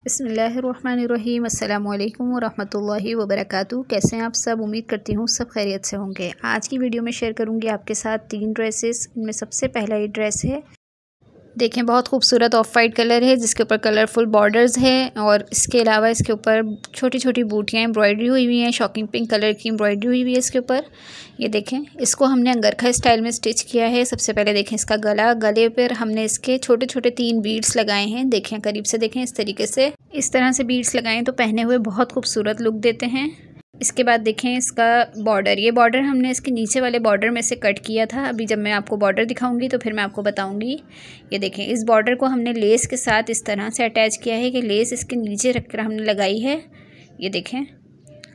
बिस्मिल्लाहिर्रहमानिर्रहीम अस्सलामु अलैकुम वरहमतुल्लाहि वबरकातुहू। कैसे हैं आप सब? उम्मीद करती हूँ सब खैरियत से होंगे। आज की वीडियो में शेयर करूँगी आपके साथ 3 ड्रेसेस। इनमें सबसे पहला ये ड्रेस है, देखें बहुत खूबसूरत ऑफ वाइट कलर है जिसके ऊपर कलरफुल बॉर्डर्स हैं और इसके अलावा इसके ऊपर छोटी छोटी बूटियाँ एम्ब्रॉयडरी हुई हुई हैं। शॉकिंग पिंक कलर की एम्ब्रॉयडरी हुई हुई है इसके ऊपर। ये देखें, इसको हमने अंगरखा स्टाइल में स्टिच किया है। सबसे पहले देखें इसका गला, गले पर हमने इसके छोटे छोटे 3 बीड्स लगाए हैं। देखें करीब से देखें, इस तरीके से इस तरह से बीड्स लगाएं तो पहने हुए बहुत खूबसूरत लुक देते हैं। इसके बाद देखें इसका बॉर्डर, ये बॉर्डर हमने इसके नीचे वाले बॉर्डर में से कट किया था। अभी जब मैं आपको बॉर्डर दिखाऊंगी तो फिर मैं आपको बताऊंगी। ये देखें, इस बॉर्डर को हमने लेस के साथ इस तरह से अटैच किया है कि लेस इसके नीचे रख कर हमने लगाई है। ये देखें,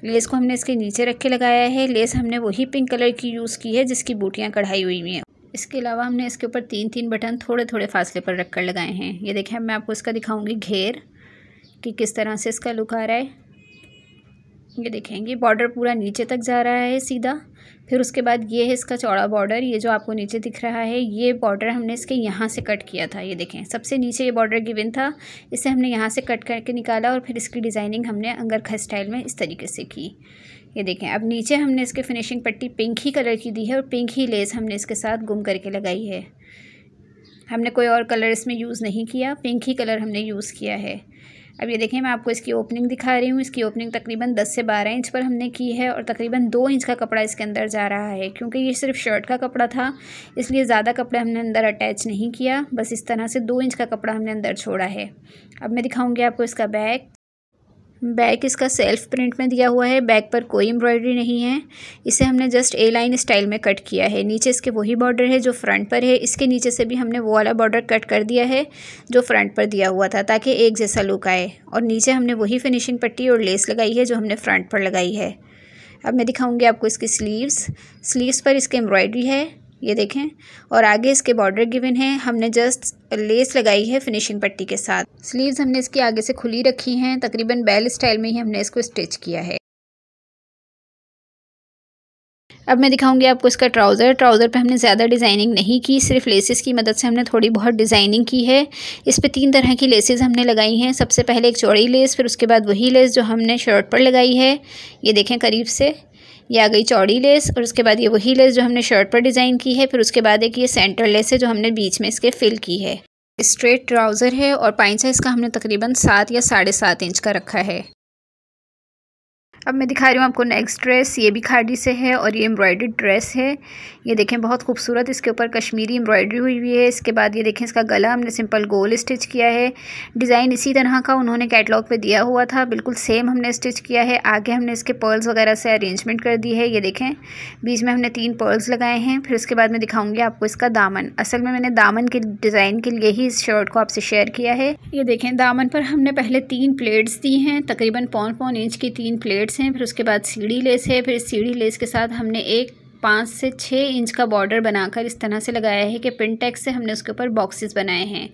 लेस को हमने इसके नीचे रख के लगाया है। लेस हमने वही पिंक कलर की यूज़ की है जिसकी बूटियाँ कढ़ाई हुई हुई हैं। इसके अलावा हमने इसके ऊपर 3-3 बटन थोड़े थोड़े फासले पर रख कर लगाए हैं। ये देखें, मैं आपको इसका दिखाऊँगी घेर कि किस तरह से इसका लुक आ रहा है। ये देखेंगे बॉर्डर पूरा नीचे तक जा रहा है सीधा। फिर उसके बाद ये है इसका चौड़ा बॉर्डर। ये जो आपको नीचे दिख रहा है ये बॉर्डर हमने इसके यहाँ से कट किया था। ये देखें, सबसे नीचे ये बॉर्डर गिवन था, इसे हमने यहाँ से कट करके निकाला और फिर इसकी डिज़ाइनिंग हमने अंगरखा स्टाइल में इस तरीके से की। ये देखें, अब नीचे हमने इसके फिनिशिंग पट्टी पिंक ही कलर की दी है और पिंक ही लेस हमने इसके साथ गुम करके लगाई है। हमने कोई और कलर इसमें यूज़ नहीं किया, पिंक ही कलर हमने यूज़ किया है। अब ये देखें, मैं आपको इसकी ओपनिंग दिखा रही हूँ। इसकी ओपनिंग तकरीबन 10 से 12 इंच पर हमने की है और तकरीबन 2 इंच का कपड़ा इसके अंदर जा रहा है। क्योंकि ये सिर्फ शर्ट का कपड़ा था इसलिए ज़्यादा कपड़ा हमने अंदर अटैच नहीं किया, बस इस तरह से 2 इंच का कपड़ा हमने अंदर छोड़ा है। अब मैं दिखाऊँगी आपको इसका बैक। बैक इसका सेल्फ प्रिंट में दिया हुआ है। बैक पर कोई एम्ब्रॉयडरी नहीं है। इसे हमने जस्ट ए लाइन स्टाइल में कट किया है। नीचे इसके वही बॉर्डर है जो फ्रंट पर है। इसके नीचे से भी हमने वो वाला बॉर्डर कट कर दिया है जो फ्रंट पर दिया हुआ था ताकि एक जैसा लुक आए। और नीचे हमने वही फिनिशिंग पट्टी और लेस लगाई है जो हमने फ्रंट पर लगाई है। अब मैं दिखाऊँगी आपको इसकी स्लीव्स पर इसकी एम्ब्रॉयडरी है। ये देखें, और आगे इसके बॉर्डर गिवन है। हमने जस्ट लेस लगाई है फिनिशिंग पट्टी के साथ। स्लीव्स हमने इसकी आगे से खुली रखी हैं। तकरीबन बेल स्टाइल में ही हमने इसको स्टिच किया है। अब मैं दिखाऊंगी आपको इसका ट्राउज़र पे हमने ज़्यादा डिज़ाइनिंग नहीं की, सिर्फ लेसेस की मदद से हमने थोड़ी बहुत डिज़ाइनिंग की है। इस पे 3 तरह की लेसेस हमने लगाई हैं। सबसे पहले एक चौड़ी लेस, फिर उसके बाद वही लेस जो हमने शर्ट पर लगाई है। ये देखें करीब से, ये आ गई चौड़ी लेस और उसके बाद ये वही लेस जो हमने शर्ट पर डिज़ाइन की है। फिर उसके बाद एक ये सेंटर लेस है जो हमने बीच में इसके फिल की है। स्ट्रेट ट्राउज़र है और पाइंचा इसका हमने तकरीबन 7 या 7.5 इंच का रखा है। अब मैं दिखा रही हूँ आपको नेक्स्ट ड्रेस। ये भी खादी से है और ये एम्ब्रॉयडर्ड ड्रेस है। ये देखें बहुत खूबसूरत इसके ऊपर कश्मीरी एम्ब्रॉयडरी हुई हुई है। इसके बाद ये देखें, इसका गला हमने सिंपल गोल स्टिच किया है। डिज़ाइन इसी तरह का उन्होंने कैटलॉग पे दिया हुआ था, बिल्कुल सेम हमने स्टिच किया है। आगे हमने इसके पर्ल्स वगैरह से अरेंजमेंट कर दी है। ये देखें, बीच में हमने 3 पर्ल्स लगाए हैं। फिर उसके बाद मैं दिखाऊँगी आपको इसका दामन। असल में मैंने दामन के डिज़ाइन के लिए ही इस शर्ट को आपसे शेयर किया है। ये देखें, दामन पर हमने पहले 3 प्लेट्स दी हैं, तकरीबन 5 इंच की 3 प्लेट्स हैं। फिर उसके बाद सीढ़ी लेस है। फिर सीढ़ी लेस के साथ हमने एक 5 से 6 इंच का बॉर्डर बनाकर इस तरह से लगाया है कि पिन टैक्स से हमने उसके ऊपर बॉक्सेस बनाए हैं।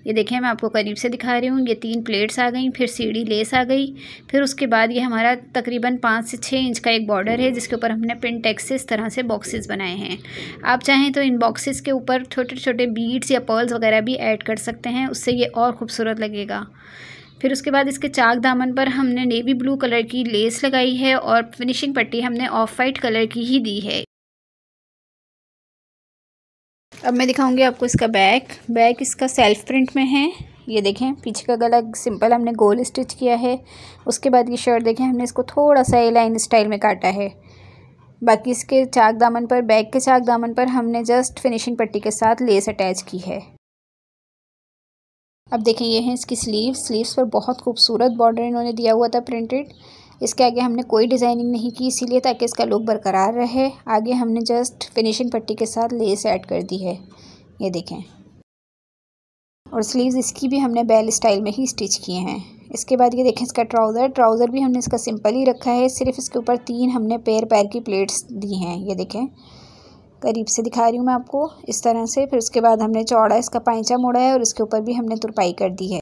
ये देखें, मैं आपको करीब से दिखा रही हूँ। ये 3 प्लेट्स आ गई, फिर सीढ़ी लेस आ गई। फिर उसके बाद ये हमारा तकरीबन 5 से 6 इंच का एक बॉर्डर है जिसके ऊपर हमने पिन टैक्स से इस तरह से बॉक्सेस बनाए हैं। आप चाहें तो इन बॉक्सेस के ऊपर छोटे छोटे बीड्स या पर्ल्स वगैरह भी ऐड कर सकते हैं, उससे ये और खूबसूरत लगेगा। फिर उसके बाद इसके चाक दामन पर हमने नेवी ब्लू कलर की लेस लगाई है और फिनिशिंग पट्टी हमने ऑफ वाइट कलर की ही दी है। अब मैं दिखाऊंगी आपको इसका बैक इसका सेल्फ प्रिंट में है। ये देखें, पीछे का गला सिंपल हमने गोल स्टिच किया है। उसके बाद ये शर्ट देखें, हमने इसको थोड़ा सा ए लाइन स्टाइल में काटा है। बाकी इसके चाक दामन पर, बैक के चाक दामन पर हमने जस्ट फिनिशिंग पट्टी के साथ लेस अटैच की है। अब देखें, ये है इसकी स्लीव्स पर बहुत खूबसूरत बॉर्डर इन्होंने दिया हुआ था प्रिंटेड। इसके आगे हमने कोई डिज़ाइनिंग नहीं की इसीलिए ताकि इसका लुक बरकरार रहे। आगे हमने जस्ट फिनिशिंग पट्टी के साथ लेस ऐड कर दी है। ये देखें, और स्लीव्स इसकी भी हमने बेल स्टाइल में ही स्टिच किए हैं। इसके बाद ये देखें, इसका ट्राउज़र भी हमने इसका सिंपल ही रखा है। सिर्फ इसके ऊपर 3 हमने पैर की प्लेट्स दी हैं। ये देखें, करीब से दिखा रही हूँ मैं आपको इस तरह से। फिर उसके बाद हमने चौड़ा इसका पाइंचा मोड़ा है और इसके ऊपर भी हमने तुरपाई कर दी है।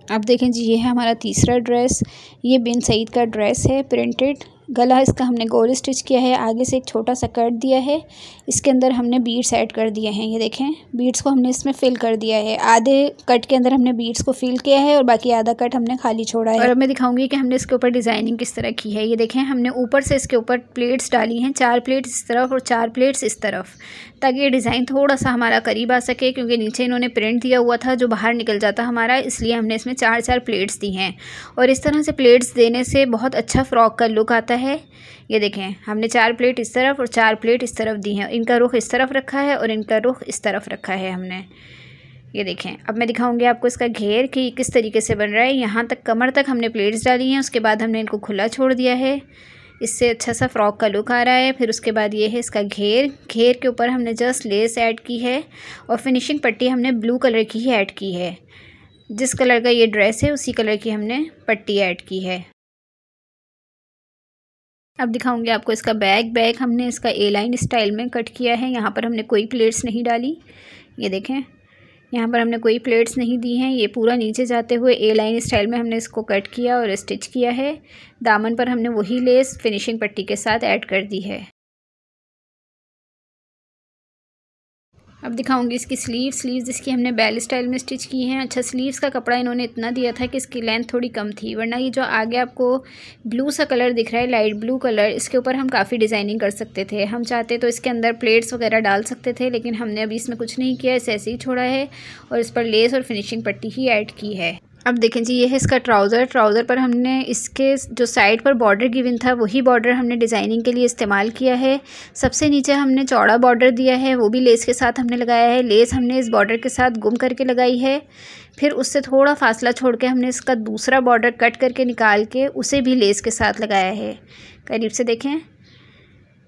अब देखें जी, ये है हमारा तीसरा ड्रेस। ये बिन सईद का ड्रेस है प्रिंटेड। गला इसका हमने गोल स्टिच किया है, आगे से एक छोटा सा कट दिया है, इसके अंदर हमने बीड्स ऐड कर दिए हैं। ये देखें बीड्स को हमने इसमें फिल कर दिया है, आधे कट के अंदर हमने बीड्स को फिल किया है और बाकी आधा कट हमने खाली छोड़ा है। और अब मैं दिखाऊंगी कि हमने इसके ऊपर डिज़ाइनिंग किस तरह की है। ये देखें हमने ऊपर से इसके ऊपर प्लेट्स डाली हैं, 4 प्लेट्स इस तरफ और 4 प्लेट्स इस तरफ, ताकि ये डिज़ाइन थोड़ा सा हमारा करीब आ सके, क्योंकि नीचे इन्होंने प्रिंट दिया हुआ था जो बाहर निकल जाता हमारा, इसलिए हमने इसमें 4-4 प्लेट्स दी हैं। और इस तरह से प्लेट्स देने से बहुत अच्छा फ़्रॉक का लुक आता है। ये देखें हमने 4 प्लेट इस तरफ और 4 प्लेट इस तरफ दी हैं, इनका रुख इस तरफ रखा है और इनका रुख इस तरफ रखा है हमने। ये देखें अब मैं दिखाऊंगी आपको इसका घेर कि किस तरीके से बन रहा है। यहाँ तक कमर तक हमने प्लेट्स डाली हैं, उसके बाद हमने इनको खुला छोड़ दिया है, इससे अच्छा सा फ़्रॉक का लुक आ रहा है। फिर उसके बाद ये है इसका घेर, घेर के ऊपर हमने जस्ट लेस ऐड की है और फिनिशिंग पट्टी हमने ब्लू कलर की ही ऐड की है। जिस कलर का ये ड्रेस है उसी कलर की हमने पट्टी ऐड की है। अब दिखाऊंगी आपको इसका बैक। बैक हमने इसका ए लाइन स्टाइल में कट किया है, यहाँ पर हमने कोई प्लेट्स नहीं डाली। ये देखें यहाँ पर हमने कोई प्लेट्स नहीं दी हैं, ये पूरा नीचे जाते हुए ए लाइन स्टाइल में हमने इसको कट किया और स्टिच किया है। दामन पर हमने वही लेस फिनिशिंग पट्टी के साथ ऐड कर दी है। अब दिखाऊंगी इसकी स्लीव्स इसकी हमने बेल स्टाइल में स्टिच की हैं। अच्छा स्लीव्स का कपड़ा इन्होंने इतना दिया था कि इसकी लेंथ थोड़ी कम थी, वरना ये जो आगे आपको ब्लू सा कलर दिख रहा है, लाइट ब्लू कलर, इसके ऊपर हम काफ़ी डिज़ाइनिंग कर सकते थे। हम चाहते तो इसके अंदर प्लेट्स वगैरह डाल सकते थे, लेकिन हमने अभी इसमें कुछ नहीं किया, इसे ऐसे ही छोड़ा है और इस पर लेस और फिनिशिंग पट्टी ही ऐड की है। अब देखें जी ये है इसका ट्राउज़र पर हमने इसके जो साइड पर बॉर्डर गिवन था वही बॉर्डर हमने डिज़ाइनिंग के लिए इस्तेमाल किया है। सबसे नीचे हमने चौड़ा बॉर्डर दिया है, वो भी लेस के साथ हमने लगाया है। लेस हमने इस बॉर्डर के साथ गुम करके लगाई है, फिर उससे थोड़ा फासला छोड़ के हमने इसका दूसरा बॉर्डर कट करके निकाल के उसे भी लेस के साथ लगाया है। करीब से देखें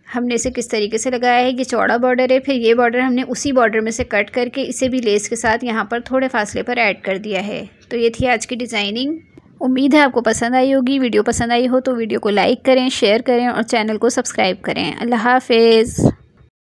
हमने इसे किस तरीके से लगाया है। ये चौड़ा बॉर्डर है, फिर ये बॉर्डर हमने उसी बॉर्डर में से कट करके इसे भी लेस के साथ यहाँ पर थोड़े फासले पर ऐड कर दिया है। तो ये थी आज की डिज़ाइनिंग। उम्मीद है आपको पसंद आई होगी। वीडियो पसंद आई हो तो वीडियो को लाइक करें, शेयर करें और चैनल को सब्सक्राइब करें। अल्लाह हाफिज़।